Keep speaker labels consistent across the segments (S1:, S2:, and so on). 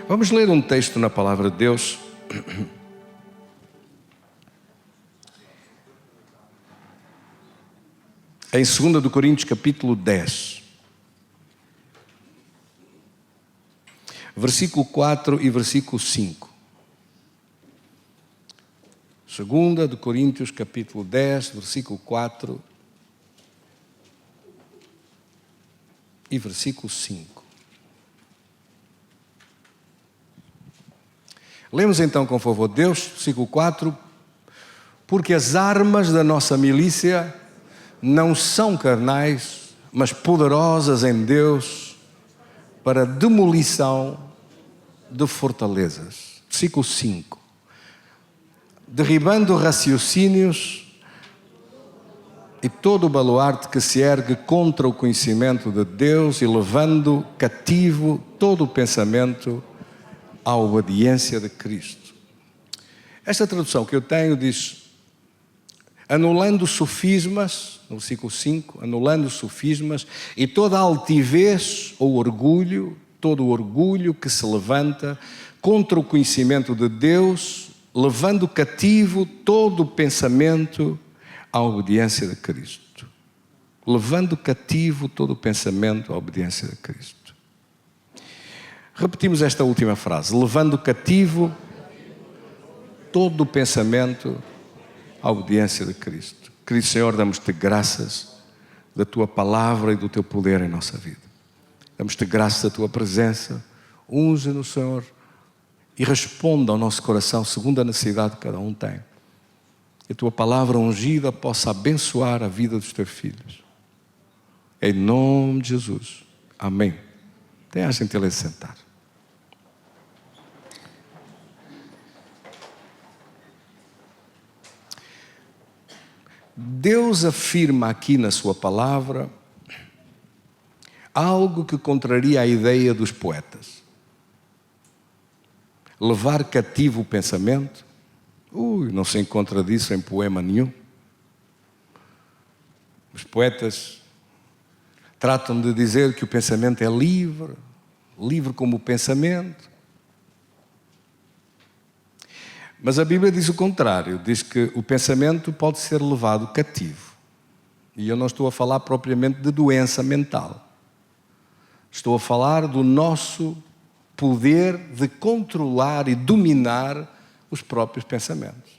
S1: Vamos ler um texto na Palavra de Deus. Em 2 Coríntios capítulo 10. Versículo 4 e versículo 5. 2 Coríntios capítulo 10, versículo 4 e versículo 5. Lemos então com favor de Deus, versículo 4. Porque as armas da nossa milícia não são carnais, mas poderosas em Deus para demolição de fortalezas. Versículo 5. Derribando raciocínios e todo o baluarte que se ergue contra o conhecimento de Deus e levando cativo todo o pensamento à obediência de Cristo. Esta tradução que eu tenho diz: anulando sofismas, no versículo 5, anulando sofismas e toda a altivez ou orgulho, todo o orgulho que se levanta contra o conhecimento de Deus, levando cativo todo o pensamento à obediência de Cristo. Levando cativo todo o pensamento à obediência de Cristo. Repetimos esta última frase: levando cativo todo o pensamento à obediência de Cristo. Querido Senhor, damos-te graças da Tua palavra e do Teu poder em nossa vida. Damos-te graças da Tua presença. Unge-nos, Senhor, e responda ao nosso coração segundo a necessidade que cada um tem. Que a Tua palavra ungida possa abençoar a vida dos Teus filhos. Em nome de Jesus. Amém. Tenha a gentileza de sentar. Deus afirma aqui na sua palavra algo que contraria a ideia dos poetas. Levar cativo o pensamento. Não se encontra disso em poema nenhum. Os poetas tratam de dizer que o pensamento é livre, livre como o pensamento. Mas a Bíblia diz o contrário, diz que o pensamento pode ser levado cativo. E eu não estou a falar propriamente de doença mental. Estou a falar do nosso poder de controlar e dominar os próprios pensamentos.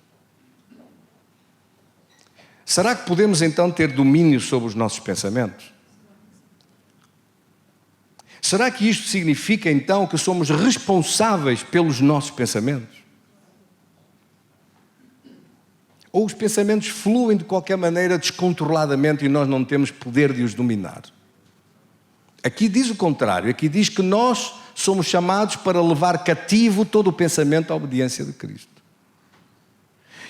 S1: Será que podemos então ter domínio sobre os nossos pensamentos? Será que isto significa então que somos responsáveis pelos nossos pensamentos? Ou os pensamentos fluem de qualquer maneira descontroladamente e nós não temos poder de os dominar? Aqui diz o contrário, aqui diz que nós somos chamados para levar cativo todo o pensamento à obediência de Cristo.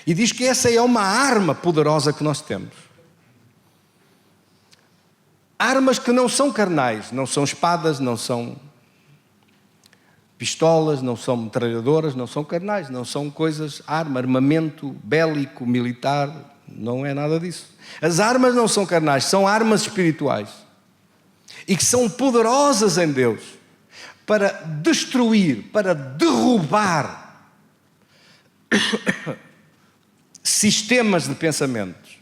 S1: E diz que essa é uma arma poderosa que nós temos. Armas que não são carnais, não são espadas, não são pistolas, não são metralhadoras, não são carnais, não são coisas, armamento bélico, militar, não é nada disso. As armas não são carnais, são armas espirituais. E que são poderosas em Deus para destruir, para derrubar sistemas de pensamentos.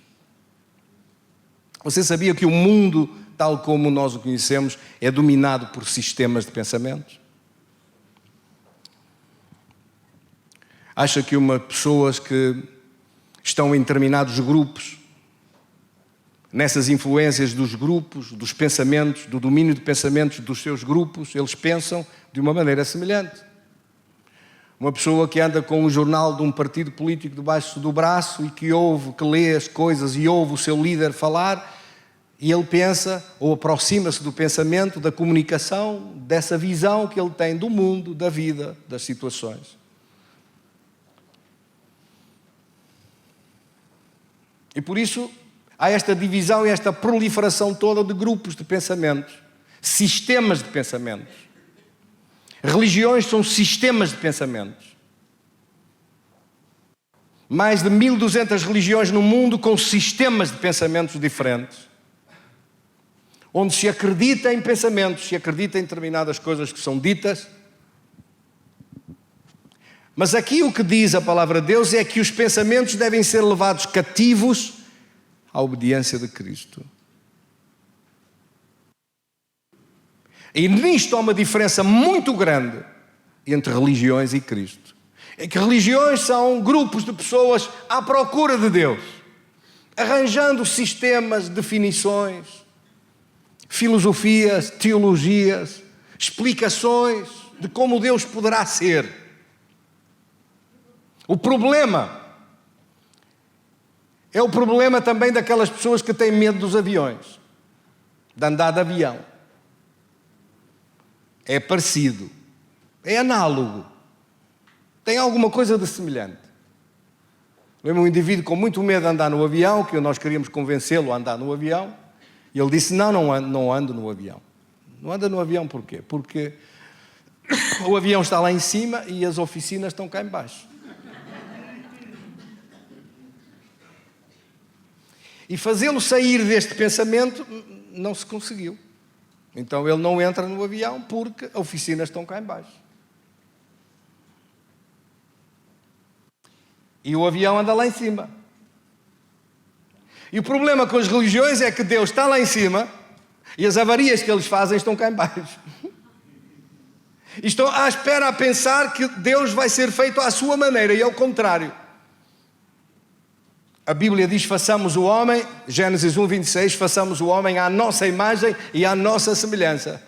S1: Você sabia que o mundo, tal como nós o conhecemos, é dominado por sistemas de pensamentos? Acha que pessoas que estão em determinados grupos, nessas influências dos grupos, dos pensamentos, do domínio de pensamentos dos seus grupos, eles pensam de uma maneira semelhante. Uma pessoa que anda com o jornal de um partido político debaixo do braço e que lê as coisas e ouve o seu líder falar, e ele pensa, ou aproxima-se do pensamento, da comunicação, dessa visão que ele tem do mundo, da vida, das situações. E por isso há esta divisão e esta proliferação toda de grupos de pensamentos, sistemas de pensamentos. Religiões são sistemas de pensamentos. mais de 1200 religiões no mundo com sistemas de pensamentos diferentes, onde se acredita em pensamentos, se acredita em determinadas coisas que são ditas. Mas aqui o que diz a palavra de Deus é que os pensamentos devem ser levados cativos à obediência de Cristo. E nisto há uma diferença muito grande entre religiões e Cristo. É que religiões são grupos de pessoas à procura de Deus, arranjando sistemas, definições, filosofias, teologias, explicações de como Deus poderá ser. O problema é o problema também daquelas pessoas que têm medo dos aviões, de andar de avião. É parecido, é análogo, tem alguma coisa de semelhante. Lembro um indivíduo com muito medo de andar no avião, que nós queríamos convencê-lo a andar no avião, e ele disse, não ando no avião. Não anda no avião porquê? Porque o avião está lá em cima e as oficinas estão cá em baixo. E fazê-lo sair deste pensamento não se conseguiu. Então ele não entra no avião porque as oficinas estão cá em baixo. E o avião anda lá em cima. E o problema com as religiões é que Deus está lá em cima e as avarias que eles fazem estão cá em baixo. E estão à espera a pensar que Deus vai ser feito à sua maneira e ao contrário. A Bíblia diz, façamos o homem, Gênesis 1:26, façamos o homem à nossa imagem e à nossa semelhança.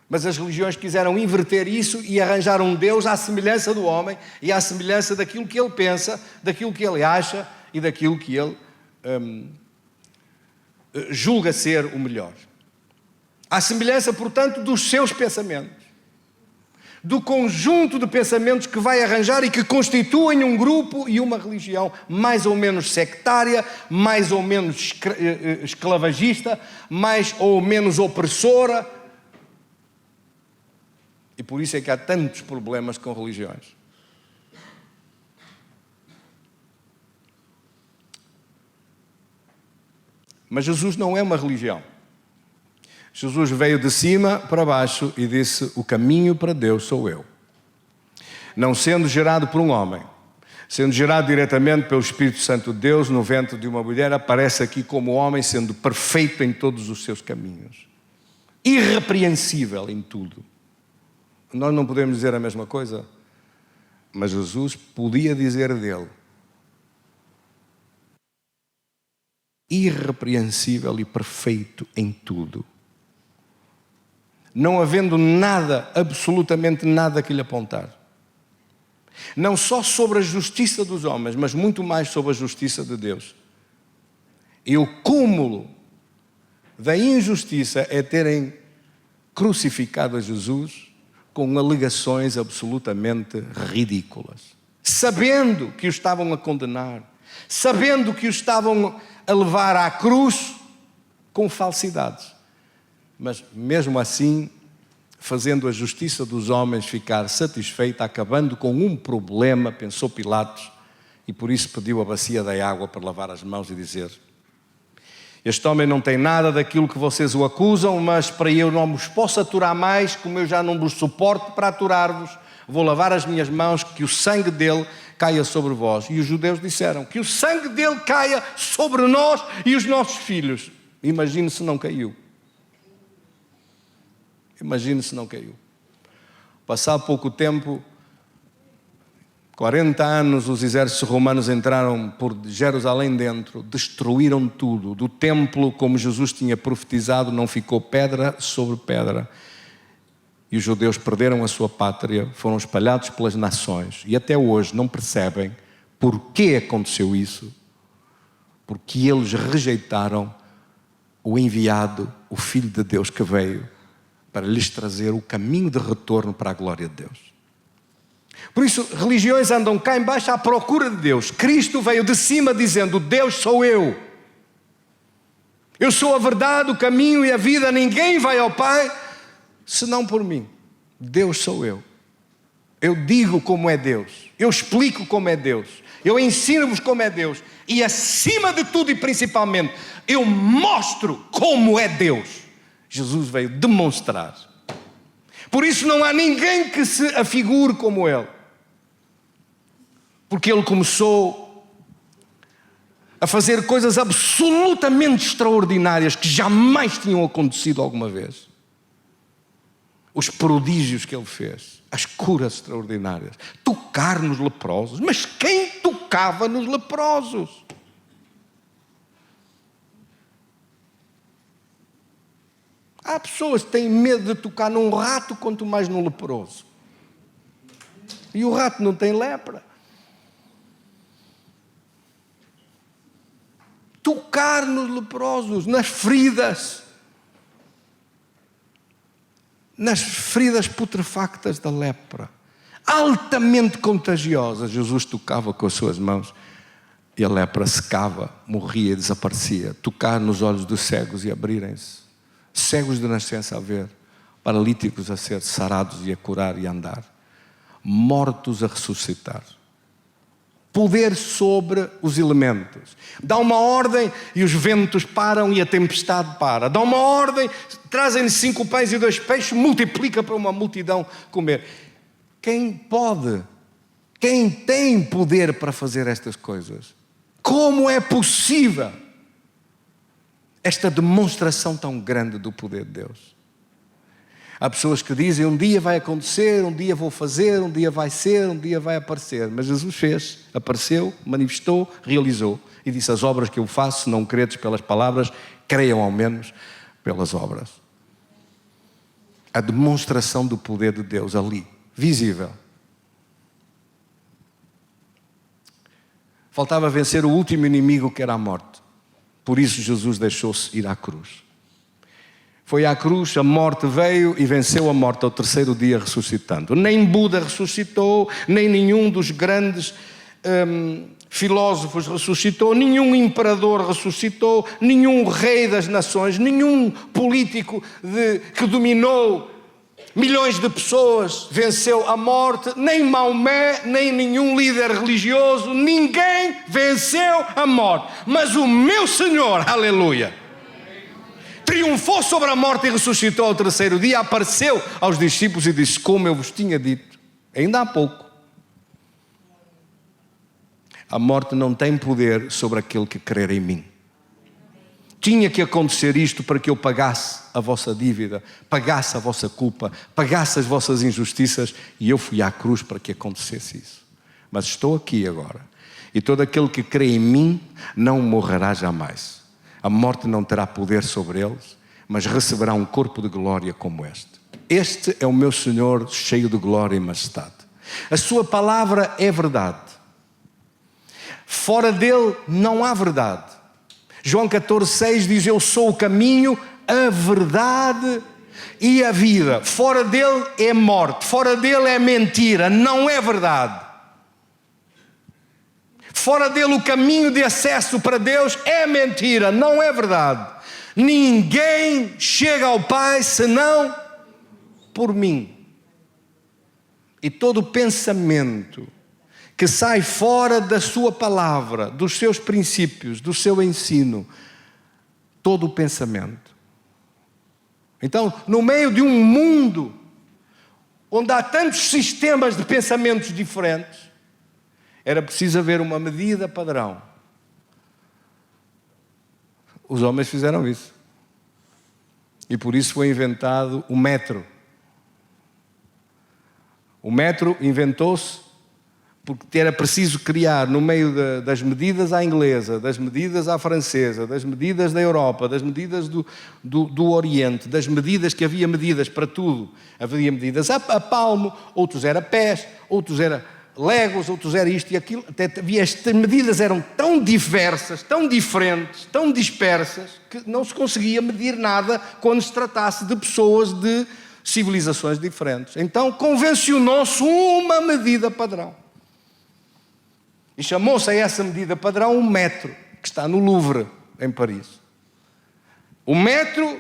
S1: Mas as religiões quiseram inverter isso e arranjar um Deus à semelhança do homem e à semelhança daquilo que ele pensa, daquilo que ele acha e daquilo que ele julga ser o melhor. À semelhança, portanto, dos seus pensamentos. Do conjunto de pensamentos que vai arranjar e que constituem um grupo e uma religião mais ou menos sectária, mais ou menos esclavagista, mais ou menos opressora. E por isso é que há tantos problemas com religiões. Mas Jesus não é uma religião. Jesus veio de cima para baixo e disse, o caminho para Deus sou eu. Não sendo gerado por um homem, sendo gerado diretamente pelo Espírito Santo de Deus, no ventre de uma mulher, aparece aqui como homem, sendo perfeito em todos os seus caminhos. Irrepreensível em tudo. Nós não podemos dizer a mesma coisa, mas Jesus podia dizer dele. Irrepreensível e perfeito em tudo. Não havendo nada, absolutamente nada que lhe apontar. Não só sobre a justiça dos homens, mas muito mais sobre a justiça de Deus. E o cúmulo da injustiça é terem crucificado a Jesus com alegações absolutamente ridículas. Sabendo que o estavam a condenar, sabendo que o estavam a levar à cruz com falsidades. Mas mesmo assim, fazendo a justiça dos homens ficar satisfeita, acabando com um problema, pensou Pilatos, e por isso pediu a bacia da água para lavar as mãos e dizer, este homem não tem nada daquilo que vocês o acusam, mas para eu não vos posso aturar mais, como eu já não vos suporto para aturar-vos, vou lavar as minhas mãos, que o sangue dele caia sobre vós. E os judeus disseram, que o sangue dele caia sobre nós e os nossos filhos. Imagine se não caiu. Imagine se não caiu. Passado pouco tempo, 40 anos, os exércitos romanos entraram por Jerusalém dentro, destruíram tudo. Do templo, como Jesus tinha profetizado, não ficou pedra sobre pedra. E os judeus perderam a sua pátria, foram espalhados pelas nações. E até hoje não percebem por que aconteceu isso. Porque eles rejeitaram o enviado, o Filho de Deus que veio para lhes trazer o caminho de retorno para a glória de Deus. Por isso, religiões andam cá em baixo à procura de Deus. Cristo veio de cima dizendo, Deus sou eu. Eu sou a verdade, o caminho e a vida. Ninguém vai ao Pai senão por mim. Deus sou eu. Eu digo como é Deus. Eu explico como é Deus. Eu ensino-vos como é Deus. E acima de tudo e principalmente, eu mostro como é Deus. Jesus veio demonstrar. Por isso não há ninguém que se afigure como Ele. Porque Ele começou a fazer coisas absolutamente extraordinárias que jamais tinham acontecido alguma vez. Os prodígios que Ele fez, as curas extraordinárias, tocar nos leprosos. Mas quem tocava nos leprosos? Há pessoas que têm medo de tocar num rato, quanto mais num leproso. E o rato não tem lepra. Tocar nos leprosos, nas feridas putrefactas da lepra, altamente contagiosas. Jesus tocava com as suas mãos e a lepra secava, morria e desaparecia. Tocar nos olhos dos cegos e abrirem-se, cegos de nascença a ver, paralíticos a ser sarados e a curar e a andar, mortos a ressuscitar. Poder sobre os elementos. Dá uma ordem e os ventos param e a tempestade para. Dá uma ordem, trazem-lhe 5 pães e 2 peixes, multiplica para uma multidão comer. Quem pode? Quem tem poder para fazer estas coisas? Como é possível esta demonstração tão grande do poder de Deus? Há pessoas que dizem, um dia vai acontecer, um dia vou fazer, um dia vai ser, um dia vai aparecer. Mas Jesus fez, apareceu, manifestou, realizou. E disse, as obras que eu faço, se não credes pelas palavras, creiam ao menos pelas obras. A demonstração do poder de Deus ali, visível. Faltava vencer o último inimigo, que era a morte. Por isso Jesus deixou-se ir à cruz. Foi à cruz, a morte veio e venceu a morte ao 3º dia ressuscitando. Nem Buda ressuscitou, nem nenhum dos grandes filósofos ressuscitou, nenhum imperador ressuscitou, nenhum rei das nações, nenhum político que dominou milhões de pessoas venceu a morte, nem Maomé, nem nenhum líder religioso, ninguém venceu a morte. Mas o meu Senhor, aleluia, triunfou sobre a morte e ressuscitou ao 3º dia, apareceu aos discípulos e disse, como eu vos tinha dito, ainda há pouco, a morte não tem poder sobre aquele que crer em mim. Tinha que acontecer isto para que eu pagasse a vossa dívida, pagasse a vossa culpa, pagasse as vossas injustiças, e eu fui à cruz para que acontecesse isso. Mas estou aqui agora, e todo aquele que crê em mim não morrerá jamais. A morte não terá poder sobre eles, mas receberá um corpo de glória como este. Este é o meu Senhor cheio de glória e majestade. A sua palavra é verdade. Fora dele não há verdade. João 14,6 diz, eu sou o caminho, a verdade e a vida. Fora dele é morte, fora dele é mentira, não é verdade. Fora dele o caminho de acesso para Deus é mentira, não é verdade. Ninguém chega ao Pai senão por mim. E todo pensamento que sai fora da sua palavra, dos seus princípios, do seu ensino, todo o pensamento. Então, no meio de um mundo onde há tantos sistemas de pensamentos diferentes, era preciso haver uma medida padrão. Os homens fizeram isso. E por isso foi inventado o metro. O metro inventou-se porque era preciso criar no meio das medidas à inglesa, das medidas à francesa, das medidas da Europa, das medidas do Oriente, das medidas que havia medidas para tudo. Havia medidas a palmo, outros era pés, outros era legos, outros era isto e aquilo. Até havia, estas medidas eram tão diversas, tão diferentes, tão dispersas, que não se conseguia medir nada quando se tratasse de pessoas de civilizações diferentes. Então convencionou-se uma medida padrão. E chamou-se a essa medida padrão um metro, que está no Louvre, em Paris. O metro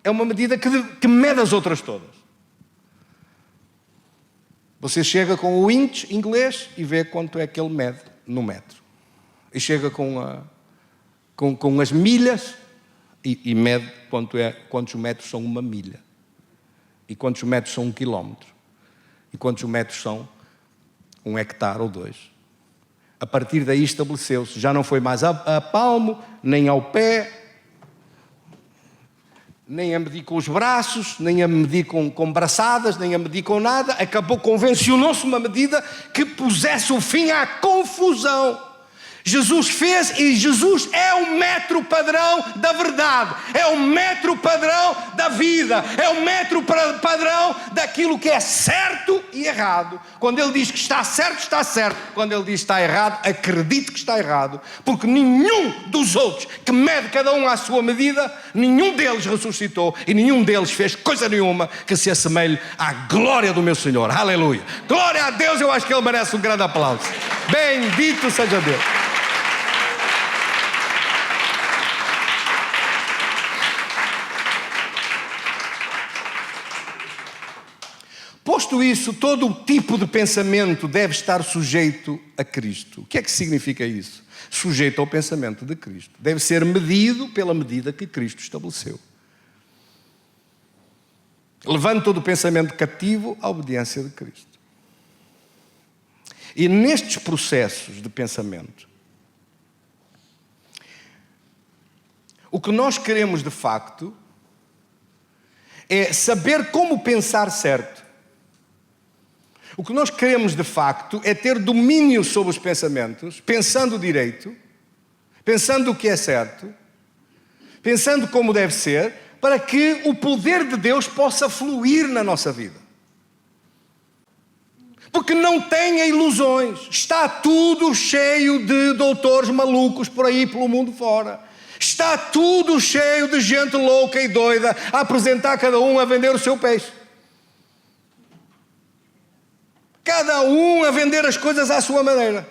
S1: é uma medida que mede as outras todas. Você chega com o inch inglês e vê quanto é que ele mede. no metro. E chega com as milhas e mede quantos metros são uma milha. E quantos metros são 1 quilómetro. E quantos metros são 1 hectare ou 2. A partir daí estabeleceu-se. Já não foi mais a palmo, nem ao pé, nem a medir com os braços, nem a medir com braçadas, nem a medir com nada. Convencionou-se uma medida que pusesse o fim à confusão. Jesus fez, e Jesus é o metro padrão da verdade, é o metro padrão da vida, é o metro padrão daquilo que é certo e errado. Quando Ele diz que está certo, está certo. Quando Ele diz que está errado, acredite que está errado, porque nenhum dos outros que mede cada um à sua medida, nenhum deles ressuscitou e nenhum deles fez coisa nenhuma que se assemelhe à glória do meu Senhor. Aleluia! Glória a Deus, eu acho que Ele merece um grande aplauso. Bendito seja Deus. Posto isso, todo o tipo de pensamento deve estar sujeito a Cristo. O que é que significa isso? Sujeito ao pensamento de Cristo. Deve ser medido pela medida que Cristo estabeleceu. Levando todo o pensamento cativo à obediência de Cristo. E nestes processos de pensamento, o que nós queremos de facto é saber como pensar certo. O que nós queremos de facto é ter domínio sobre os pensamentos, pensando direito, pensando o que é certo, pensando como deve ser, para que o poder de Deus possa fluir na nossa vida. Porque não tenha ilusões, está tudo cheio de doutores malucos por aí pelo mundo fora. Está tudo cheio de gente louca e doida a apresentar cada um a vender o seu peixe. Cada um a vender as coisas à sua maneira.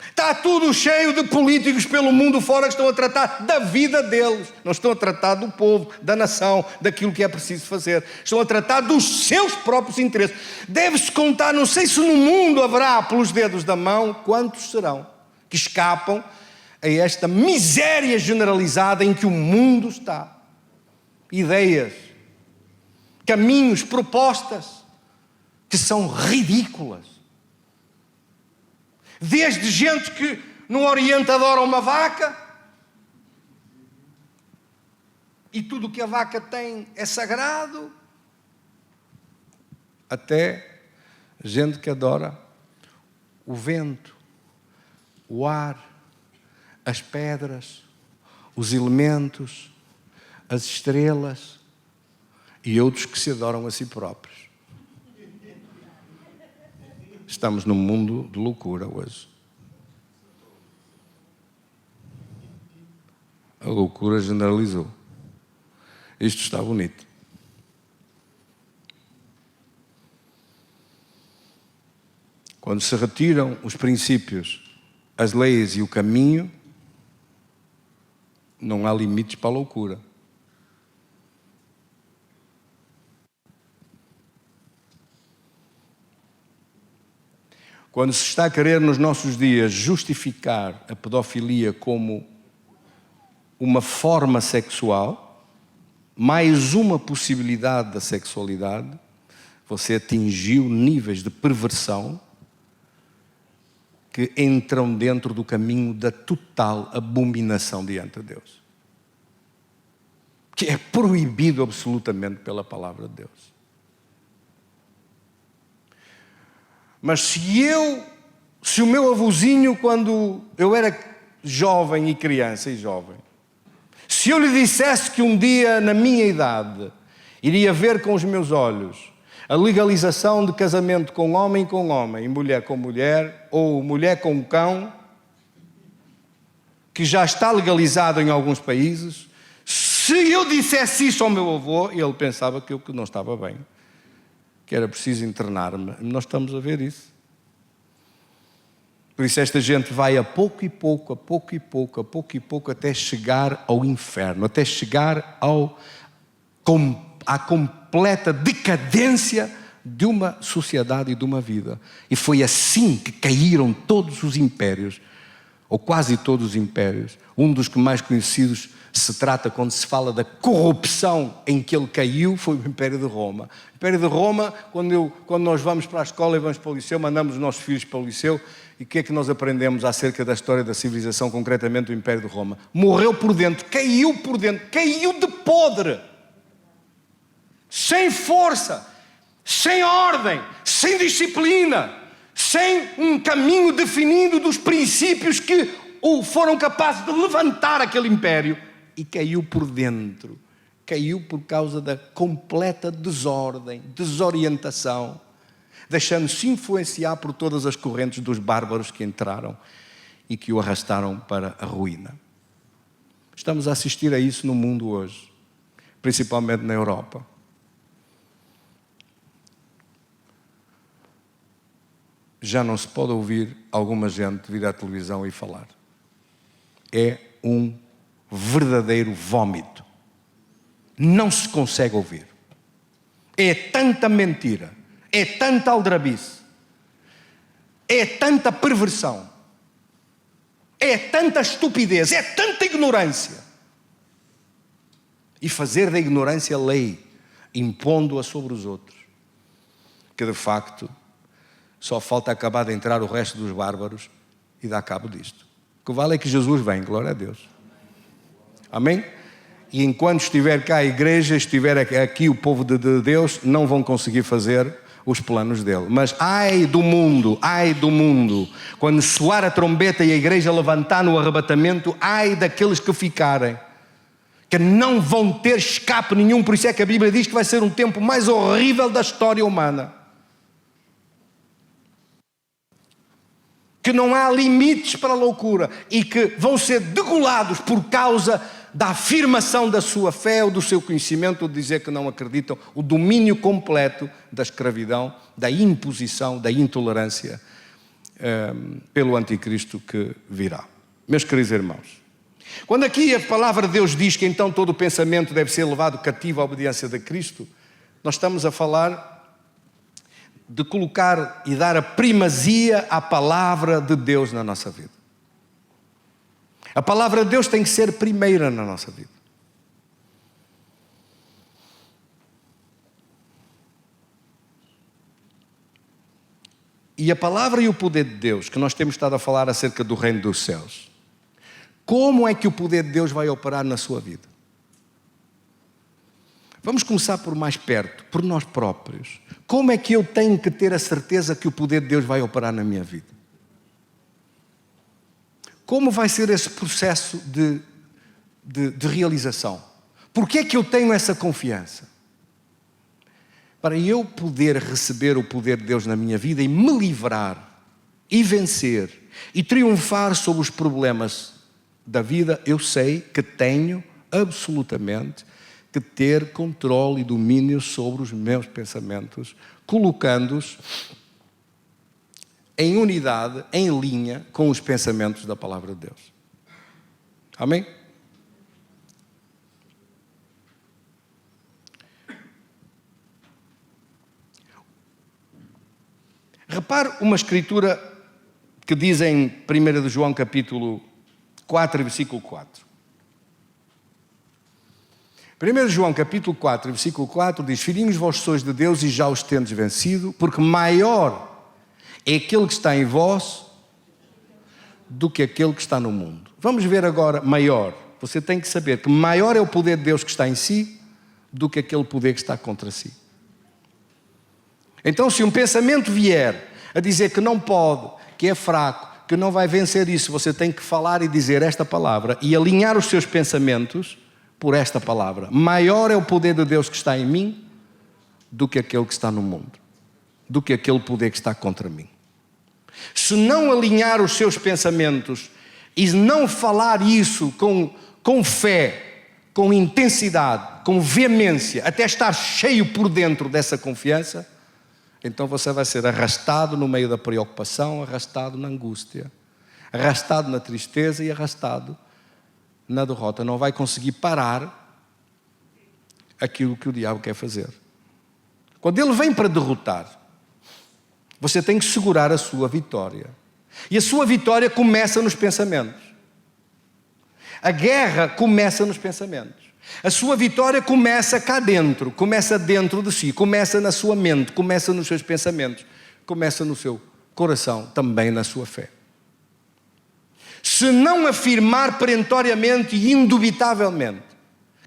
S1: Está tudo cheio de políticos pelo mundo fora que estão a tratar da vida deles. Não estão a tratar do povo, da nação, daquilo que é preciso fazer. Estão a tratar dos seus próprios interesses. Deve-se contar, não sei se no mundo haverá pelos dedos da mão, quantos serão que escapam a esta miséria generalizada em que o mundo está. Ideias, caminhos, propostas que são ridículas. Desde gente que no Oriente adora uma vaca e tudo o que a vaca tem é sagrado, até gente que adora o vento, o ar, as pedras, os elementos, as estrelas e outros que se adoram a si próprios. Estamos num mundo de loucura hoje. A loucura generalizou. Isto está bonito. Quando se retiram os princípios, as leis e o caminho, não há limites para a loucura. Quando se está a querer nos nossos dias justificar a pedofilia como uma forma sexual, mais uma possibilidade da sexualidade, você atingiu níveis de perversão que entram dentro do caminho da total abominação diante de Deus. Que é proibido absolutamente pela palavra de Deus. Mas se o meu avôzinho, quando eu era jovem e criança e jovem, se eu lhe dissesse que um dia, na minha idade, iria ver com os meus olhos a legalização de casamento com homem e mulher com mulher, ou mulher com cão, que já está legalizado em alguns países, se eu dissesse isso ao meu avô, ele pensava que eu não estava bem, que era preciso internar-me. Nós estamos a ver isso. Por isso esta gente vai a pouco e pouco, até chegar ao inferno, até chegar à completa decadência de uma sociedade e de uma vida. E foi assim que caíram todos os impérios ou quase todos os impérios. Um dos que mais conhecidos se trata quando se fala da corrupção em que ele caiu foi o Império de Roma. O Império de Roma, quando nós vamos para a escola e vamos para o liceu, mandamos os nossos filhos para o liceu, e o que é que nós aprendemos acerca da história da civilização, concretamente do Império de Roma? Morreu por dentro, caiu de podre, sem força, sem ordem, sem disciplina, sem um caminho definido dos princípios que o foram capazes de levantar aquele império, e caiu por dentro. Caiu por causa da completa desordem, desorientação, deixando-se influenciar por todas as correntes dos bárbaros que entraram e que o arrastaram para a ruína. Estamos a assistir a isso no mundo hoje, principalmente na Europa. Já não se pode ouvir alguma gente vir à televisão e falar. É um verdadeiro vómito. Não se consegue ouvir. É tanta mentira, é tanta aldrabice, é tanta perversão, é tanta estupidez, é tanta ignorância. E fazer da ignorância lei, impondo-a sobre os outros, que de facto só falta acabar de entrar o resto dos bárbaros e dar cabo disto. O que vale é que Jesus vem, glória a Deus. Amém? E enquanto estiver cá a igreja, estiver aqui o povo de Deus, não vão conseguir fazer os planos dele. Mas ai do mundo, quando soar a trombeta e a igreja levantar no arrebatamento, ai daqueles que ficarem, que não vão ter escape nenhum. Por isso é que a Bíblia diz que vai ser um tempo mais horrível da história humana. Que não há limites para a loucura e que vão ser degolados por causa da afirmação da sua fé ou do seu conhecimento, ou de dizer que não acreditam, o domínio completo da escravidão, da imposição, da intolerância pelo anticristo que virá. Meus queridos irmãos, quando aqui a palavra de Deus diz que então todo o pensamento deve ser levado cativo à obediência de Cristo, nós estamos a falar de colocar e dar a primazia à palavra de Deus na nossa vida. A palavra de Deus tem que ser primeira na nossa vida. E a palavra e o poder de Deus, que nós temos estado a falar acerca do reino dos céus, como é que o poder de Deus vai operar na sua vida? Vamos começar por mais perto, por nós próprios. Como é que eu tenho que ter a certeza que o poder de Deus vai operar na minha vida? Como vai ser esse processo de realização? Por que é que eu tenho essa confiança? Para eu poder receber o poder de Deus na minha vida e me livrar, e vencer, e triunfar sobre os problemas da vida, eu sei que tenho absolutamente que ter controle e domínio sobre os meus pensamentos, colocando-os em unidade, em linha com os pensamentos da palavra de Deus. Amém? Repare uma escritura que diz em 1 de João capítulo 4, versículo 4. 1 João capítulo 4, versículo 4 diz: Filhinhos, vós sois de Deus e já os tendes vencido, porque maior é aquele que está em vós do que aquele que está no mundo. Vamos ver agora maior. Você tem que saber que maior é o poder de Deus que está em si do que aquele poder que está contra si. Então, se um pensamento vier a dizer que não pode, que é fraco, que não vai vencer isso, você tem que falar e dizer esta palavra e alinhar os seus pensamentos por esta palavra. Maior é o poder de Deus que está em mim do que aquele que está no mundo, do que aquele poder que está contra mim. Se não alinhar os seus pensamentos e não falar isso com fé, com intensidade, com veemência, até estar cheio por dentro dessa confiança, então você vai ser arrastado no meio da preocupação, arrastado na angústia, arrastado na tristeza e arrastado na derrota. Não vai conseguir parar aquilo que o diabo quer fazer. Quando ele vem para derrotar, você tem que segurar a sua vitória. E a sua vitória começa nos pensamentos. A guerra começa nos pensamentos. A sua vitória começa cá dentro, começa dentro de si, começa na sua mente, começa nos seus pensamentos, começa no seu coração, também na sua fé. Se não afirmar perentoriamente e indubitavelmente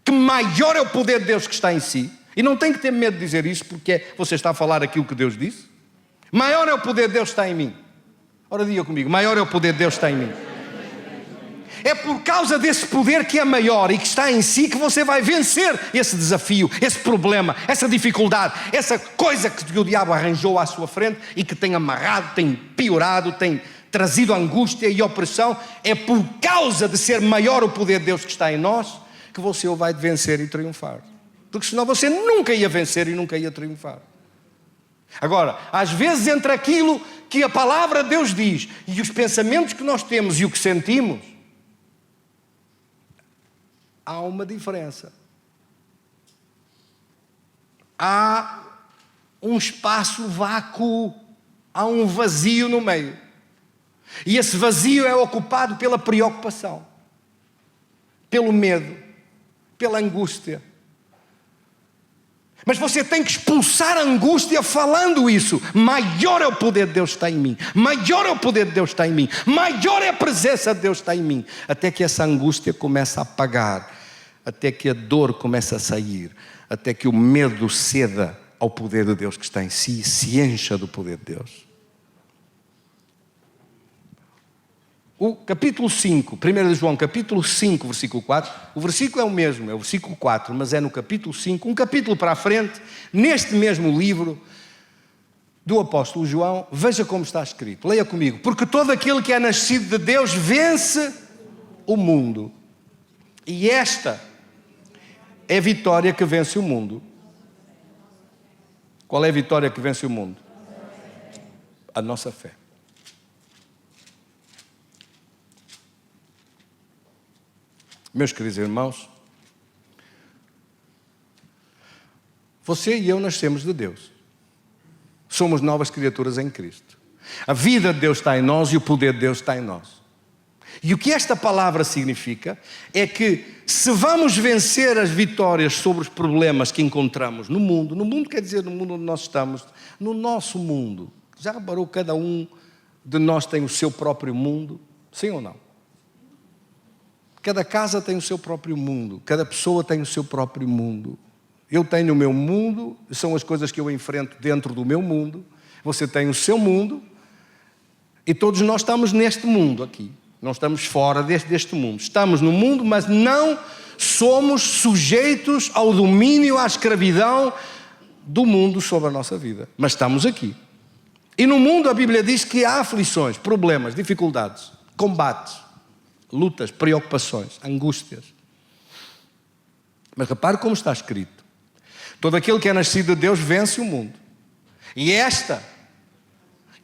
S1: que maior é o poder de Deus que está em si, e não tem que ter medo de dizer isso, porque você está a falar aquilo que Deus disse, maior é o poder de Deus que está em mim. Ora, diga comigo, maior é o poder de Deus que está em mim. É por causa desse poder que é maior e que está em si que você vai vencer esse desafio, esse problema, essa dificuldade, essa coisa que o diabo arranjou à sua frente e que tem amarrado, tem piorado, tem trazido angústia e opressão. É por causa de ser maior o poder de Deus que está em nós que você o vai vencer e triunfar. Porque senão você nunca ia vencer e nunca ia triunfar. Agora, às vezes entre aquilo que a palavra de Deus diz e os pensamentos que nós temos e o que sentimos, há uma diferença. Há um espaço vácuo, há um vazio no meio. E esse vazio é ocupado pela preocupação, pelo medo, pela angústia. Mas você tem que expulsar a angústia falando isso. Maior é o poder de Deus que está em mim. Maior é o poder de Deus que está em mim. Maior é a presença de Deus que está em mim. Até que essa angústia comece a apagar. Até que a dor comece a sair. Até que o medo ceda ao poder de Deus que está em si e se encha do poder de Deus. O capítulo 5, 1 João, capítulo 5, versículo 4, o versículo é o mesmo, é o versículo 4, mas é no capítulo 5, um capítulo para a frente, neste mesmo livro do apóstolo João, veja como está escrito, leia comigo. Porque todo aquele que é nascido de Deus vence o mundo. E esta é a vitória que vence o mundo. Qual é a vitória que vence o mundo? A nossa fé. Meus queridos irmãos, você e eu nascemos de Deus. Somos novas criaturas em Cristo. A vida de Deus está em nós e o poder de Deus está em nós. E o que esta palavra significa é que se vamos vencer as vitórias sobre os problemas que encontramos no mundo quer dizer no mundo onde nós estamos, no nosso mundo. Já reparou, cada um de nós tem o seu próprio mundo? Sim ou não? Cada casa tem o seu próprio mundo, cada pessoa tem o seu próprio mundo. Eu tenho o meu mundo, são as coisas que eu enfrento dentro do meu mundo. Você tem o seu mundo e todos nós estamos neste mundo aqui. Não estamos fora deste mundo. Estamos no mundo, mas não somos sujeitos ao domínio, à escravidão do mundo sobre a nossa vida. Mas estamos aqui. E no mundo a Bíblia diz que há aflições, problemas, dificuldades, combates, lutas, preocupações, angústias. Mas repare como está escrito. Todo aquele que é nascido de Deus vence o mundo. E esta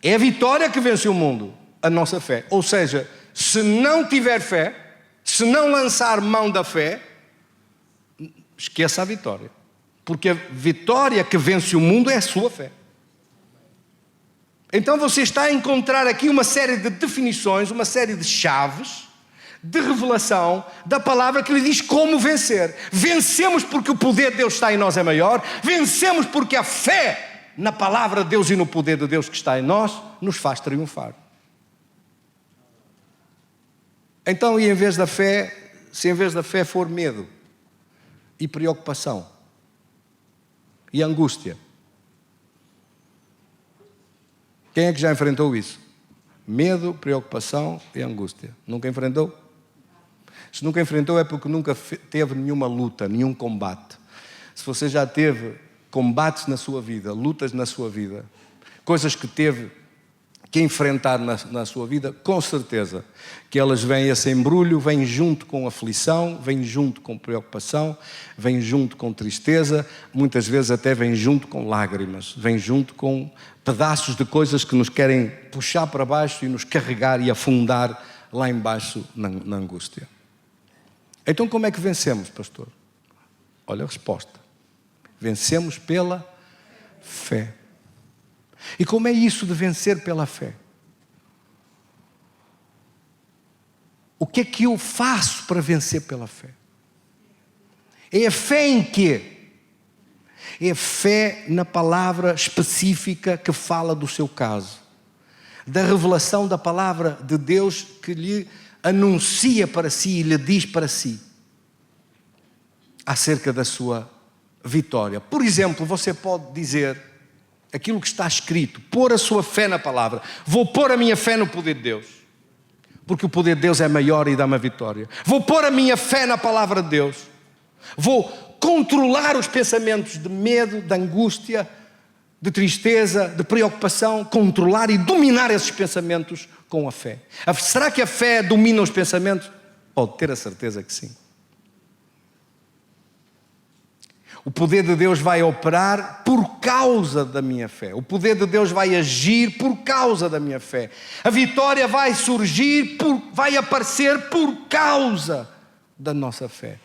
S1: é a vitória que vence o mundo, a nossa fé. Ou seja, se não tiver fé, se não lançar mão da fé, esqueça a vitória. Porque a vitória que vence o mundo é a sua fé. Então você está a encontrar aqui uma série de definições, uma série de chaves de revelação da palavra que lhe diz como vencer. Vencemos porque o poder de Deus está em nós é maior. Vencemos porque a fé na palavra de Deus e no poder de Deus que está em nós nos faz triunfar. Então, e em vez da fé, se em vez da fé for medo e preocupação e angústia, quem é que já enfrentou isso? Medo, preocupação e angústia. Nunca enfrentou? Se nunca enfrentou é porque nunca teve nenhuma luta, nenhum combate. Se você já teve combates na sua vida, lutas na sua vida, coisas que teve que enfrentar na sua vida, com certeza que elas vêm, esse embrulho vem junto com aflição, vem junto com preocupação, vem junto com tristeza, muitas vezes até vem junto com lágrimas, vem junto com pedaços de coisas que nos querem puxar para baixo e nos carregar e afundar lá embaixo na angústia. Então como é que vencemos, pastor? Olha a resposta. Vencemos pela fé. E como é isso de vencer pela fé? que é que eu faço para vencer pela fé? É a fé em quê? É a fé na palavra específica que fala do seu caso, da revelação da palavra de Deus que lhe anuncia para si e lhe diz para si acerca da sua vitória. Por exemplo, você pode dizer aquilo que está escrito, pôr a sua fé na palavra. Vou pôr a minha fé no poder de Deus, porque o poder de Deus é maior e dá-me a vitória. Vou pôr a minha fé na palavra de Deus. Vou controlar os pensamentos de medo, de angústia, de tristeza, de preocupação, controlar e dominar esses pensamentos com a fé. Será que a fé domina os pensamentos? Pode ter a certeza que sim. O poder de Deus vai operar por causa da minha fé. O poder de Deus vai agir por causa da minha fé. A vitória vai surgir, vai aparecer por causa da nossa fé.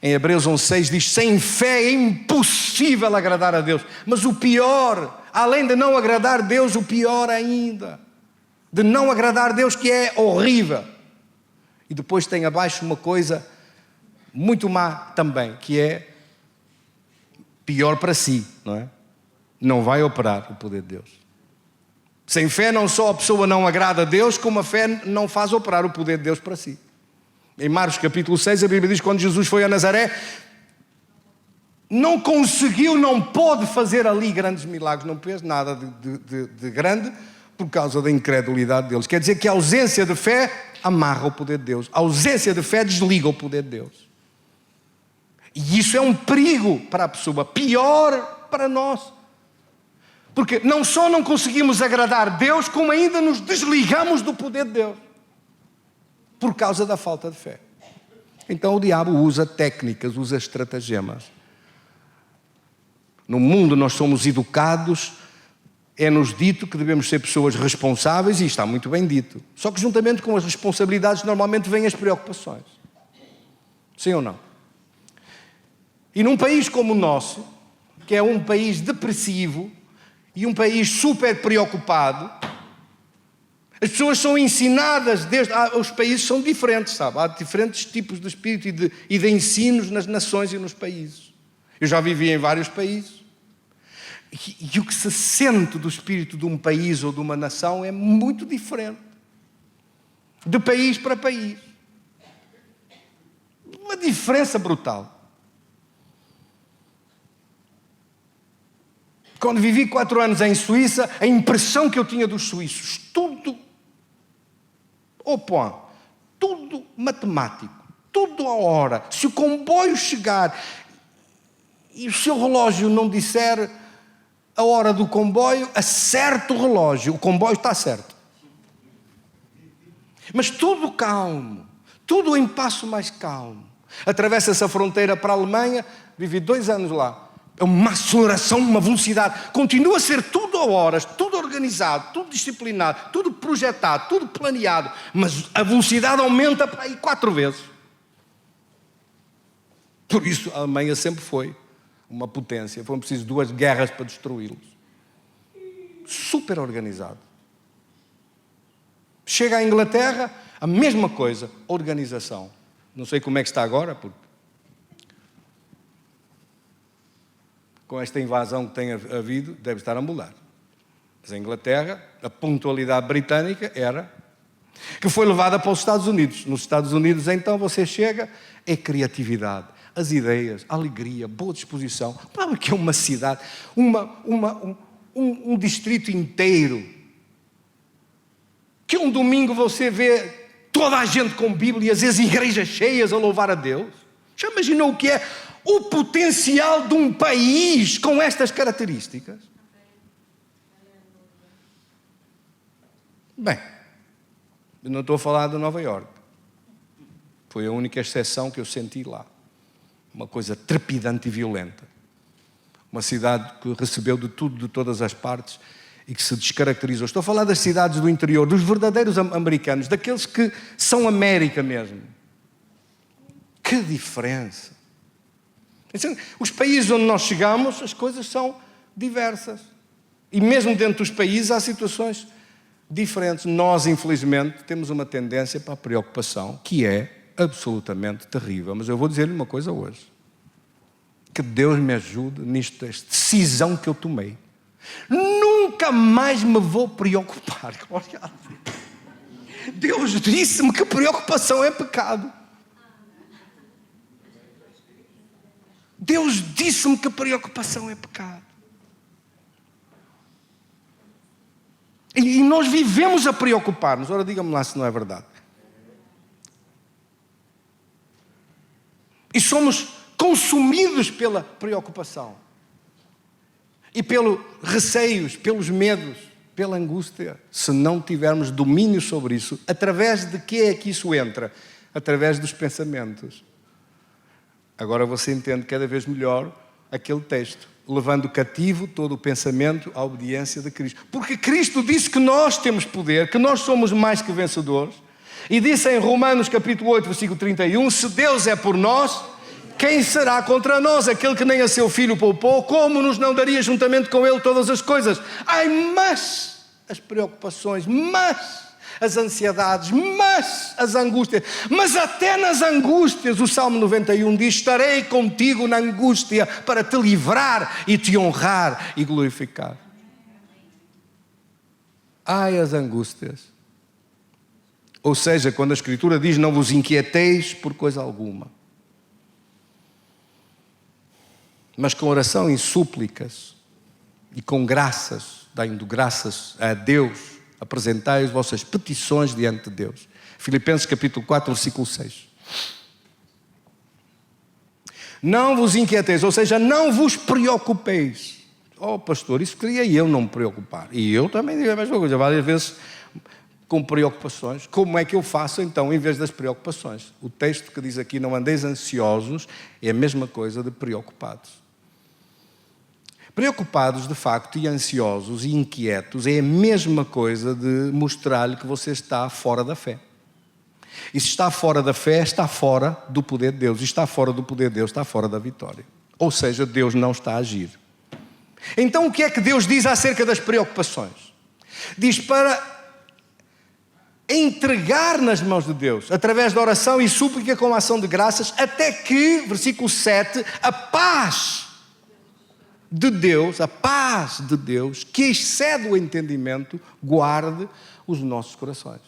S1: Em Hebreus 11:6 diz: sem fé é impossível agradar a Deus. Mas o pior, além de não agradar a Deus, o pior ainda, de não agradar a Deus, que é horrível. E depois tem abaixo uma coisa muito má também, que é pior para si, não é? Não vai operar o poder de Deus. Sem fé não só a pessoa não agrada a Deus, como a fé não faz operar o poder de Deus para si. Em Marcos capítulo 6 a Bíblia diz que quando Jesus foi a Nazaré, não conseguiu, não pôde fazer ali grandes milagres, não fez nada de grande por causa da incredulidade deles. Quer dizer que a ausência de fé amarra o poder de Deus. A ausência de fé desliga o poder de Deus. E isso é um perigo para a pessoa, pior para nós. Porque não só não conseguimos agradar Deus, como ainda nos desligamos do poder de Deus, por causa da falta de fé. Então o diabo usa técnicas, usa estratagemas. No mundo nós somos educados, é-nos dito que devemos ser pessoas responsáveis, e está muito bem dito. Só que juntamente com as responsabilidades normalmente vêm as preocupações. Sim ou não? E num país como o nosso, que é um país depressivo e um país super preocupado, as pessoas são ensinadas os países são diferentes, sabe? Há diferentes tipos de espírito e de ensinos nas nações e nos países. Eu já vivi em vários países. E o que se sente do espírito de um país ou de uma nação é muito diferente. De país para país. Uma diferença brutal. Quando vivi 4 anos em Suíça, a impressão que eu tinha dos suíços, tudo au point, tudo matemático, tudo à hora. Se o comboio chegar e o seu relógio não disser a hora do comboio, acerta o relógio, o comboio está certo. Mas tudo calmo, tudo em passo mais calmo. Atravessa-se a fronteira para a Alemanha, vivi 2 anos lá. É uma aceleração, uma velocidade. Continua a ser tudo a horas, tudo organizado, tudo disciplinado, tudo projetado, tudo planeado. Mas a velocidade aumenta para aí 4 vezes. Por isso a Alemanha sempre foi uma potência. Foram precisas 2 guerras para destruí-los. Super organizado. Chega à Inglaterra, a mesma coisa, organização. Não sei como é que está agora, porque com esta invasão que tem havido, deve estar a mudar. Mas a Inglaterra, a pontualidade britânica era que foi levada para os Estados Unidos. Nos Estados Unidos, então, você chega, é criatividade, as ideias, a alegria, boa disposição. Claro que é uma cidade, um distrito inteiro, que um domingo você vê toda a gente com Bíblias, as igrejas cheias a louvar a Deus. Já imaginou o que é o potencial de um país com estas características? Bem, eu não estou a falar de Nova Iorque. Foi a única exceção que eu senti lá. Uma coisa trepidante e violenta. Uma cidade que recebeu de tudo, de todas as partes, e que se descaracterizou. Estou a falar das cidades do interior, dos verdadeiros americanos, daqueles que são América mesmo. Que diferença! Os países onde nós chegamos, as coisas são diversas. E mesmo dentro dos países há situações diferentes. Nós, infelizmente, temos uma tendência para a preocupação que é absolutamente terrível. Mas eu vou dizer-lhe uma coisa hoje. Que Deus me ajude nesta decisão que eu tomei. Nunca mais me vou preocupar. Deus disse-me que preocupação é pecado. Deus disse-me que preocupação é pecado. E nós vivemos a preocupar-nos. Ora, diga-me lá se não é verdade. E somos consumidos pela preocupação. E pelos receios, pelos medos, pela angústia. Se não tivermos domínio sobre isso, através de que é que isso entra? Através dos pensamentos. Agora você entende cada vez melhor aquele texto. Levando cativo todo o pensamento à obediência de Cristo. Porque Cristo disse que nós temos poder, que nós somos mais que vencedores. E disse em Romanos capítulo 8, versículo 31, se Deus é por nós, quem será contra nós? Aquele que nem a seu filho poupou, como nos não daria juntamente com ele todas as coisas? Ai, mas as preocupações, mas as ansiedades, mas as angústias, mas até nas angústias, o Salmo 91 diz, estarei contigo na angústia para te livrar e te honrar e glorificar. Ai, as angústias. Ou seja, quando a Escritura diz, não vos inquieteis por coisa alguma. Mas com oração e súplicas e com graças, dando graças a Deus, apresentai as vossas petições diante de Deus. Filipenses capítulo 4, versículo 6. Não vos inquieteis, ou seja, não vos preocupeis. Oh pastor, isso queria eu não me preocupar. E eu também digo a mesma coisa, várias vezes com preocupações. Como é que eu faço então em vez das preocupações? O texto que diz aqui, não andeis ansiosos, é a mesma coisa de preocupados. Preocupados, de facto, e ansiosos e inquietos é a mesma coisa de mostrar-lhe que você está fora da fé. E se está fora da fé, está fora do poder de Deus. E está fora do poder de Deus, está fora da vitória. Ou seja, Deus não está a agir. Então o que é que Deus diz acerca das preocupações? Diz para entregar nas mãos de Deus, através da oração e súplica com ação de graças, até que, versículo 7, a paz de Deus, a paz de Deus, que excede o entendimento, guarde os nossos corações.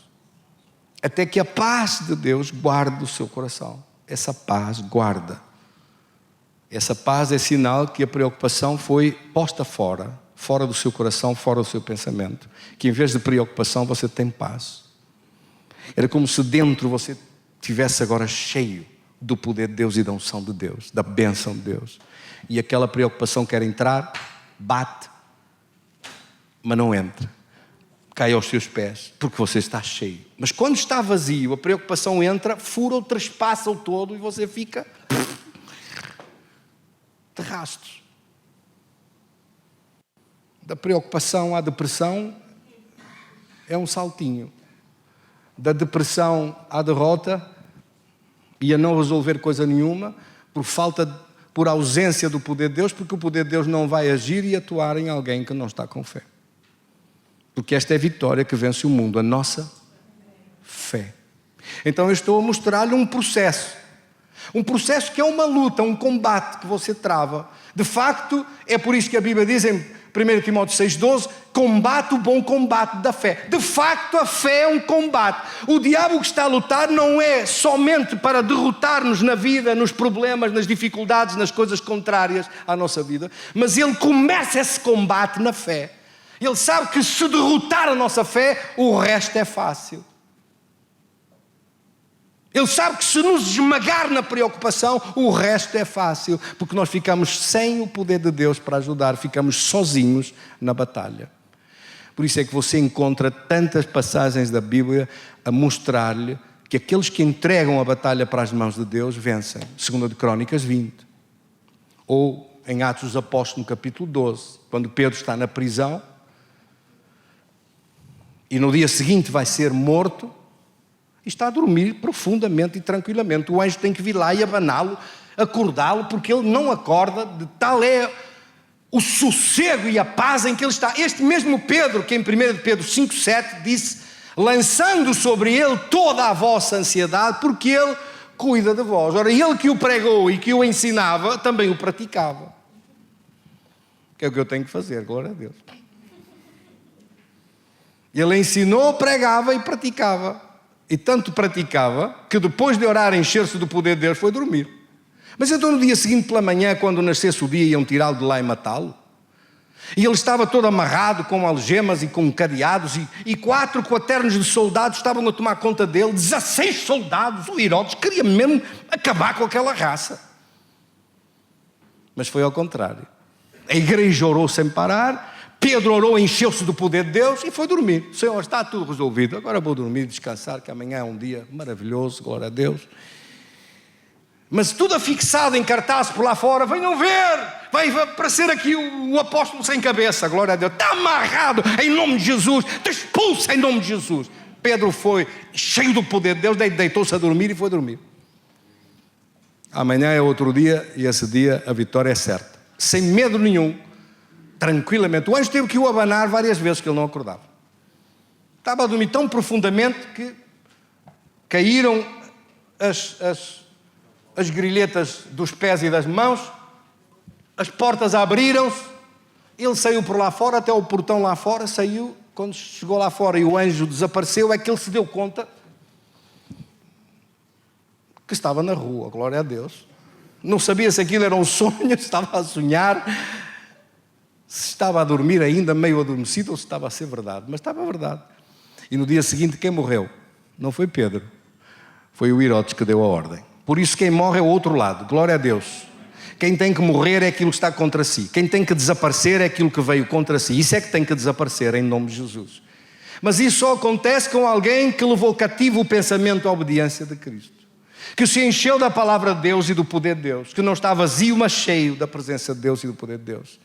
S1: Até que a paz de Deus guarde o seu coração. Essa paz guarda. Essa paz é sinal que a preocupação foi posta fora do seu coração, fora do seu pensamento. Que em vez de preocupação você tem paz. Era como se dentro você estivesse agora cheio do poder de Deus e da unção de Deus, da bênção de Deus. E aquela preocupação quer entrar, bate, mas não entra. Cai aos seus pés, porque você está cheio. Mas quando está vazio, a preocupação entra, fura-o, trespassa-o todo e você fica de rastos. Da preocupação à depressão é um saltinho. Da depressão à derrota e a não resolver coisa nenhuma, por ausência do poder de Deus, porque o poder de Deus não vai agir e atuar em alguém que não está com fé. Porque esta é a vitória que vence o mundo, a nossa fé. Então eu estou a mostrar-lhe um processo que é uma luta, um combate que você trava. De facto, é por isso que a Bíblia diz em 1 Timóteo 6,12, combate o bom combate da fé. De facto, a fé é um combate. O diabo que está a lutar não é somente para derrotar-nos na vida, nos problemas, nas dificuldades, nas coisas contrárias à nossa vida, mas ele começa esse combate na fé. Ele sabe que se derrotar a nossa fé, o resto é fácil. Ele sabe que se nos esmagar na preocupação, o resto é fácil, porque nós ficamos sem o poder de Deus para ajudar, ficamos sozinhos na batalha. Por isso é que você encontra tantas passagens da Bíblia a mostrar-lhe que aqueles que entregam a batalha para as mãos de Deus vencem. 2 de Crônicas 20. Ou em Atos dos Apóstolos, no capítulo 12, quando Pedro está na prisão e no dia seguinte vai ser morto, e está a dormir profundamente e tranquilamente. O anjo tem que vir lá e abaná-lo, acordá-lo, porque ele não acorda, de tal é
S2: o sossego e a paz em que ele está. Este mesmo Pedro, que em 1 Pedro 5,7 disse: lançando sobre ele toda a vossa ansiedade, porque ele cuida de vós. Ora, ele que o pregou e que o ensinava, também o praticava. Que é o que eu tenho que fazer, glória a Deus. Ele ensinou, pregava e praticava. E tanto praticava, que depois de orar, encher-se do poder de Deus, foi dormir. Mas então no dia seguinte pela manhã, quando nascesse o dia, iam tirá-lo de lá e matá-lo. E ele estava todo amarrado com algemas e com cadeados, e 4 quaternos de soldados estavam a tomar conta dele, 16 soldados. O Herodes queria mesmo acabar com aquela raça. Mas foi ao contrário. A igreja orou sem parar, Pedro orou, encheu-se do poder de Deus e foi dormir. Senhor, está tudo resolvido, agora vou dormir, descansar, que amanhã é um dia maravilhoso, glória a Deus. Mas tudo afixado em cartaz por lá fora: venham ver, vai aparecer aqui o apóstolo sem cabeça, glória a Deus, está amarrado em nome de Jesus, está expulso em nome de Jesus. Pedro foi cheio do poder de Deus, deitou-se a dormir e foi dormir. Amanhã é outro dia e esse dia a vitória é certa, sem medo nenhum, tranquilamente. O anjo teve que o abanar várias vezes, que ele não acordava. Estava a dormir tão profundamente que caíram as grilhetas dos pés e das mãos, as portas abriram-se, ele saiu por lá fora, até o portão lá fora, saiu. Quando chegou lá fora e o anjo desapareceu, é que ele se deu conta que estava na rua, glória a Deus. Não sabia se aquilo era um sonho, se estava a sonhar, se estava a dormir ainda meio adormecido ou se estava a ser verdade, mas estava a verdade. E no dia seguinte quem morreu? Não foi Pedro, foi o Herodes que deu a ordem. Por isso quem morre é o outro lado, glória a Deus. Quem tem que morrer é aquilo que está contra si, quem tem que desaparecer é aquilo que veio contra si. Isso é que tem que desaparecer em nome de Jesus. Mas isso só acontece com alguém que levou cativo o pensamento à obediência de Cristo, que se encheu da palavra de Deus e do poder de Deus, que não está vazio, mas cheio da presença de Deus e do poder de Deus,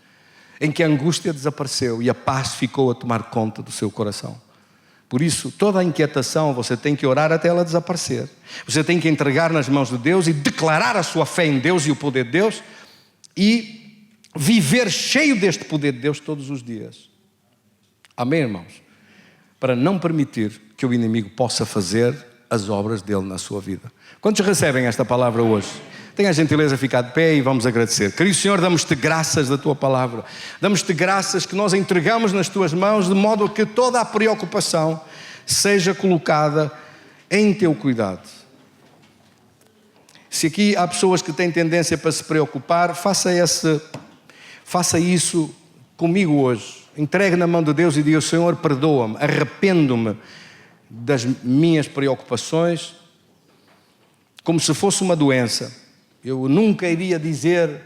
S2: em que a angústia desapareceu e a paz ficou a tomar conta do seu coração. Por isso, toda a inquietação você tem que orar até ela desaparecer. Você tem que entregar nas mãos de Deus e declarar a sua fé em Deus e o poder de Deus e viver cheio deste poder de Deus todos os dias. Amém, irmãos? Para não permitir que o inimigo possa fazer as obras dele na sua vida. Quantos recebem esta palavra hoje? Tenha a gentileza de ficar de pé e vamos agradecer. Querido Senhor, damos-te graças da Tua palavra. Damos-te graças que nós entregamos nas Tuas mãos, de modo que toda a preocupação seja colocada em Teu cuidado. Se aqui há pessoas que têm tendência para se preocupar, faça isso comigo hoje. Entregue na mão de Deus e diga: Senhor, perdoa-me, arrependo-me das minhas preocupações, como se fosse uma doença. Eu nunca iria dizer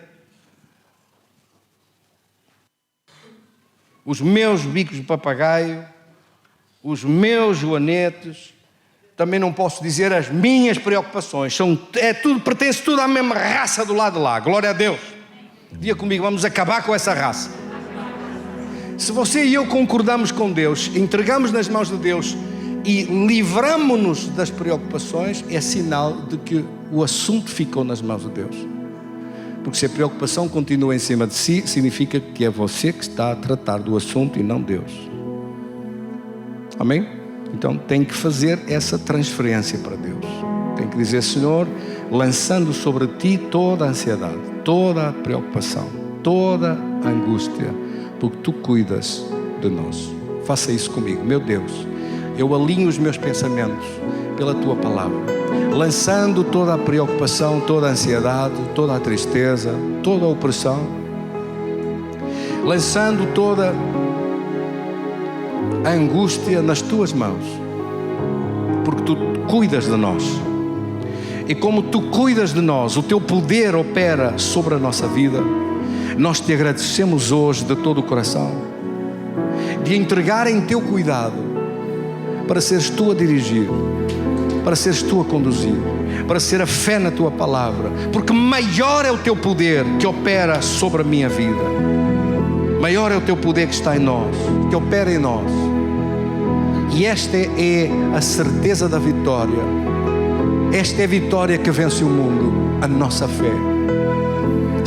S2: os meus bicos de papagaio, os joanetes, também não posso dizer as minhas preocupações, pertence tudo à mesma raça do lado de lá, glória a Deus. Diga comigo, vamos acabar com essa raça. Se você e eu concordamos com Deus, entregamos nas mãos de Deus e livramos-nos das preocupações, é sinal de que o assunto ficou nas mãos de Deus. Porque se a preocupação continua em cima de si, significa que é você que está a tratar do assunto e não Deus. Amém? Então tem que fazer essa transferência para Deus. Tem que dizer: Senhor, lançando sobre Ti toda a ansiedade, toda a preocupação, toda a angústia, porque Tu cuidas de nós. Faça isso comigo. Meu Deus, eu alinho os meus pensamentos pela Tua palavra, lançando toda a preocupação, toda a ansiedade, toda a tristeza, toda a opressão, lançando toda a angústia nas Tuas mãos, porque Tu cuidas de nós. E como Tu cuidas de nós, o Teu poder opera sobre a nossa vida. Nós Te agradecemos hoje de todo o coração, de entregar em Teu cuidado, para seres Tu a dirigir, para seres Tu a conduzir, para ser a fé na Tua palavra, porque maior é o Teu poder que opera sobre a minha vida, maior é o Teu poder que está em nós, que opera em nós. E esta é a certeza da vitória. Esta é a vitória que vence o mundo, a nossa fé.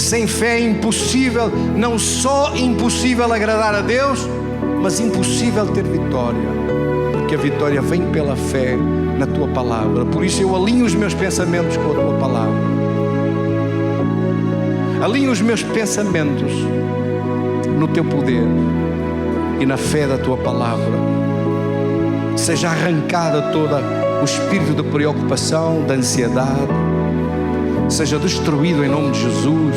S2: Sem fé é impossível, não só impossível agradar a Deus, mas impossível ter vitória, porque a vitória vem pela fé na Tua Palavra. Por isso eu alinho os meus pensamentos com a Tua Palavra. Alinho os meus pensamentos no Teu poder e na fé da Tua Palavra. Seja arrancada todo o espírito de preocupação, de ansiedade, seja destruído em nome de Jesus.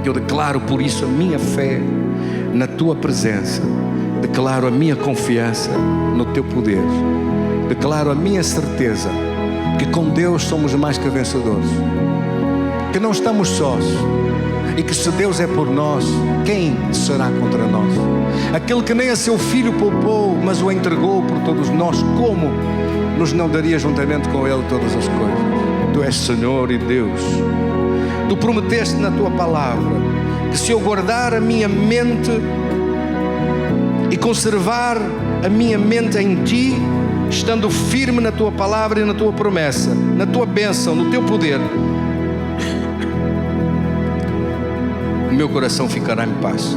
S2: Eu declaro por isso a minha fé na Tua presença, declaro a minha confiança no Teu poder, declaro a minha certeza que com Deus somos mais que vencedores, que não estamos sós e que se Deus é por nós, quem será contra nós? Aquele que nem a seu Filho poupou, mas o entregou por todos nós, como nos não daria juntamente com Ele todas as coisas? Tu és Senhor e Deus. Tu prometeste na Tua Palavra que se eu guardar a minha mente e conservar a minha mente em Ti, estando firme na Tua Palavra e na Tua promessa, na Tua bênção, no Teu poder, o meu coração ficará em paz.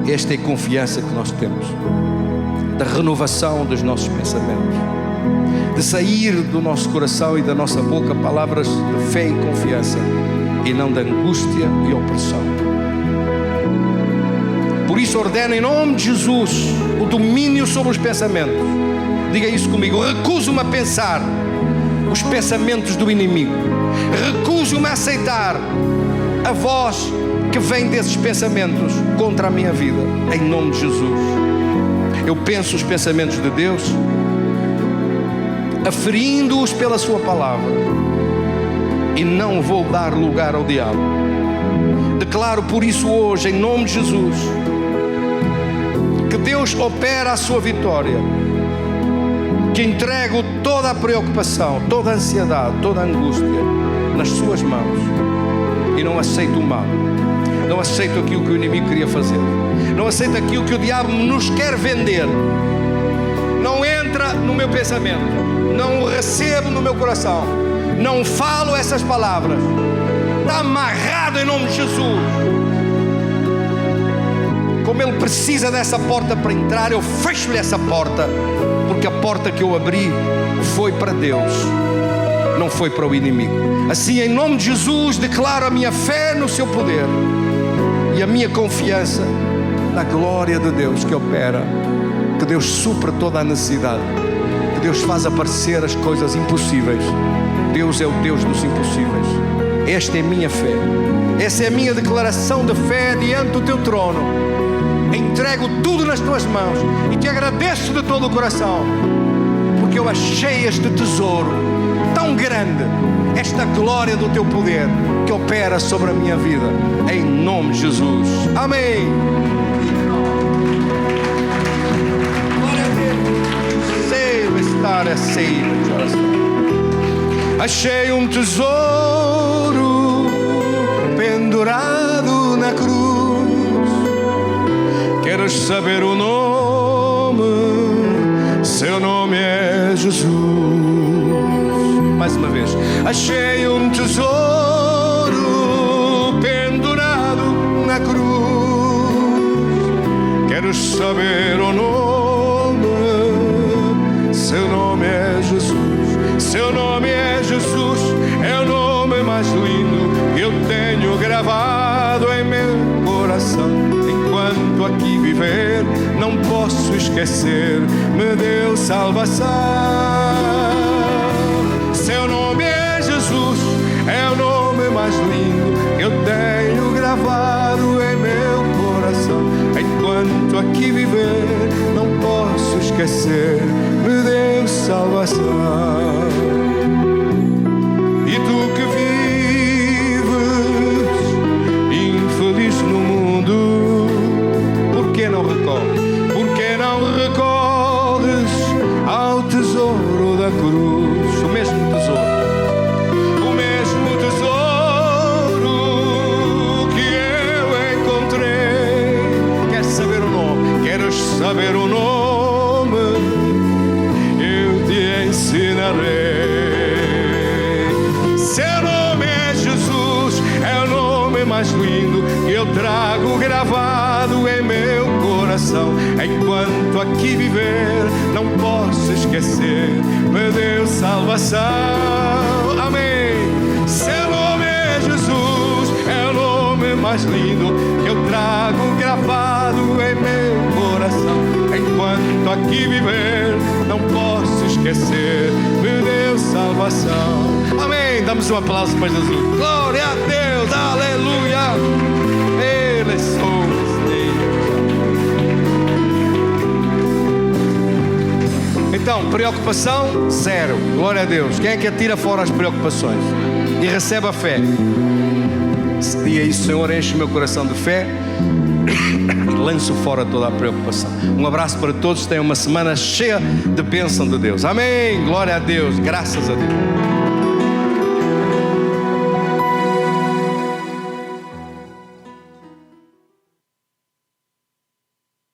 S2: Esta é a confiança que nós temos, da renovação dos nossos pensamentos, de sair do nosso coração e da nossa boca palavras de fé e confiança, e não de angústia e opressão. Por isso ordeno em nome de Jesus o domínio sobre os pensamentos. Diga isso comigo: recuso-me a pensar os pensamentos do inimigo, recuso-me a aceitar a voz que vem desses pensamentos contra a minha vida, em nome de Jesus. Eu penso os pensamentos de Deus, aferindo-os pela Sua Palavra, e não vou dar lugar ao diabo. Declaro por isso hoje, em nome de Jesus, que Deus opera a Sua vitória, que entrego toda a preocupação, toda a ansiedade, toda a angústia nas Suas mãos, e não aceito o mal, não aceito aquilo que o inimigo queria fazer, não aceito aquilo que o diabo nos quer vender. Não entra no meu pensamento, não o recebo no meu coração, não falo essas palavras. Está amarrado em nome de Jesus. Como ele precisa dessa porta para entrar, eu fecho-lhe essa porta, porque a porta que eu abri foi para Deus, não foi para o inimigo. Assim, em nome de Jesus, declaro a minha fé no Seu poder e a minha confiança na glória de Deus que opera, que Deus supra toda a necessidade, que Deus faz aparecer as coisas impossíveis. Deus é o Deus dos impossíveis. Esta é a minha fé, essa é a minha declaração de fé diante do Teu trono. Entrego tudo nas Tuas mãos e Te agradeço de todo o coração, porque eu achei este tesouro tão grande, esta glória do Teu poder que opera sobre a minha vida, em nome de Jesus. Amém. Glória a Deus. Save estar a save. Achei um tesouro pendurado na cruz. Queres saber o nome? Seu nome é Jesus. Mais uma vez. Achei um tesouro pendurado na cruz. Queres saber o nome? Seu nome é Jesus. Seu nome é Jesus. É o nome mais lindo que eu tenho gravado em meu coração. Enquanto aqui viver, não posso esquecer, me deu salvação. Seu nome é Jesus, é o nome mais lindo que eu tenho gravado em meu coração. Enquanto aqui viver, não posso esquecer, me deu salvação. E tu que vives infeliz no mundo, por que não recorres? Por que não recorres ao tesouro da cruz? O mesmo tesouro. O mesmo tesouro que eu encontrei. Queres saber o nome? Queres saber o nome? Eu te ensinarei. Seu nome é Jesus, coração. Enquanto aqui viver, não posso esquecer, meu Deus, salvação. Amém. Seu nome é Jesus, é o nome mais lindo que eu trago gravado em meu coração. Enquanto aqui viver, não posso esquecer, meu Deus, salvação. Amém. Damos um aplauso para Jesus. Glória a Deus, aleluia. Ele é Deus. Então, preocupação, zero. Glória a Deus. Quem é que atira fora as preocupações e recebe a fé? E é isso, Senhor, enche o meu coração de fé e lanço fora toda a preocupação. Um abraço para todos, tenham uma semana cheia de bênção de Deus. Amém, glória a Deus, graças a Deus.